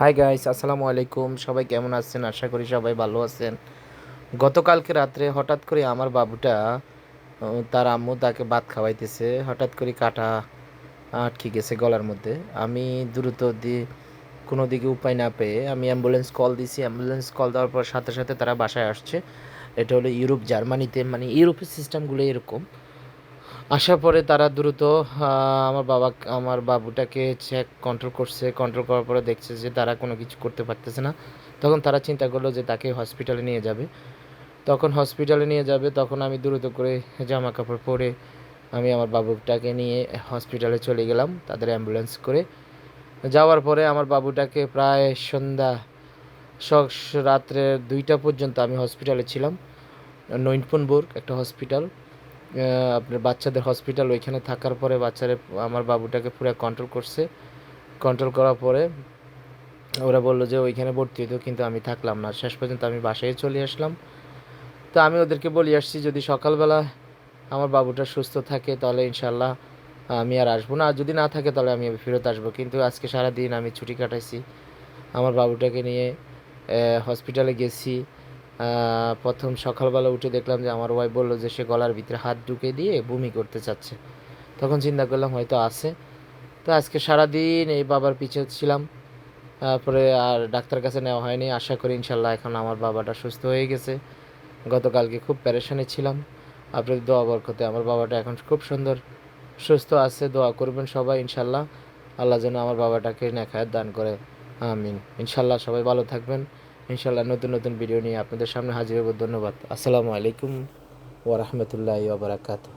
Hi guys, আসসালামু আলাইকুম। সবাই কেমন আছেন? আশা করি সবাই ভালো আছেন। গতকালকে রাত্রে হঠাৎ করে আমার বাবুটা তার আম্মু তাকে ভাত খাওয়াইতেছে, হঠাৎ করে কাটা আটকে গেছে গলার মধ্যে। আমি দ্রুত কোনো দিকে উপায় না পেয়ে আমি অ্যাম্বুলেন্স কল দিছি। অ্যাম্বুলেন্স কল দেওয়ার পর সাথে সাথে তারা বাসায় আসছে। এটা হলো ইউরোপ, জার্মানিতে, মানে ইউরোপের সিস্টেমগুলো এরকম। আসার পরে তারা দ্রুত আমার বাবুটাকে চেক কন্ট্রোল করছে। কন্ট্রোল করার পরে দেখছে যে তারা কোনো কিছু করতে পারতেছে না। তখন তারা চিন্তা করলো যে তাকে হসপিটালে নিয়ে যাবে। তখন আমি দ্রুত করে জামা কাপড় পরে আমি আমার বাবুটাকে নিয়ে হসপিটালে চলে গেলাম তাদের অ্যাম্বুলেন্স করে। যাওয়ার পরে আমার বাবুটাকে প্রায় সন্ধ্যা রাত্রে 2টা পর্যন্ত আমি হসপিটালে ছিলাম। নৈনপুনবুর্গ একটা হসপিটাল, আপনার বাচ্চাদের হসপিটাল। ওইখানে থাকার পরে আমার বাবুটাকে পুরো কন্ট্রোল করছে। কন্ট্রোল করার পরে ওরা বললো যে ওইখানে ভর্তি হতো, কিন্তু আমি থাকলাম না। শেষ পর্যন্ত আমি বাসায় চলে আসলাম। তো আমি ওদেরকে বলে আসছি যদি সকালবেলা আমার বাবুটা সুস্থ থাকে তাহলে ইনশাল্লাহ আমি আর আসবো না, আর যদি না থাকে তাহলে আমি ফেরত আসবো। কিন্তু আজকে সারাদিন আমি ছুটি কাটাইছি, আমার বাবুটাকে নিয়ে হসপিটালে গেছি। প্রথম সকালবেলা উঠে দেখলাম যে আমার ওয়াইফ বললো যে সে গলার ভিতরে হাত ঢুকে দিয়ে বমি করতে চাচ্ছে। তখন চিন্তা করলাম হয়তো আছে। তো আজকে সারাদিন এই বাবার পিছে ছিলাম। তারপরে আর ডাক্তার কাছে নেওয়া হয়নি। আশা করি ইনশাল্লাহ এখন আমার বাবাটা সুস্থ হয়ে গেছে। গতকালকে খুব প্যারেশানে ছিলাম। আপনাদের দোয়া বরকতে আমার বাবাটা এখন খুব সুন্দর সুস্থ আছে। দোয়া করবেন সবাই ইনশাল্লাহ, আল্লাহ যেন আমার বাবাটাকে নেখায়াত দান করে। আমিন। ইনশাল্লাহ সবাই ভালো থাকবেন। ইনশাল্লাহ নতুন নতুন ভিডিও নিয়ে আপনাদের সামনে হাজির হব। ধন্যবাদ। আসসালামু আলাইকুম ওয়া রাহমাতুল্লাহি ওয়া বারাকাতুহু।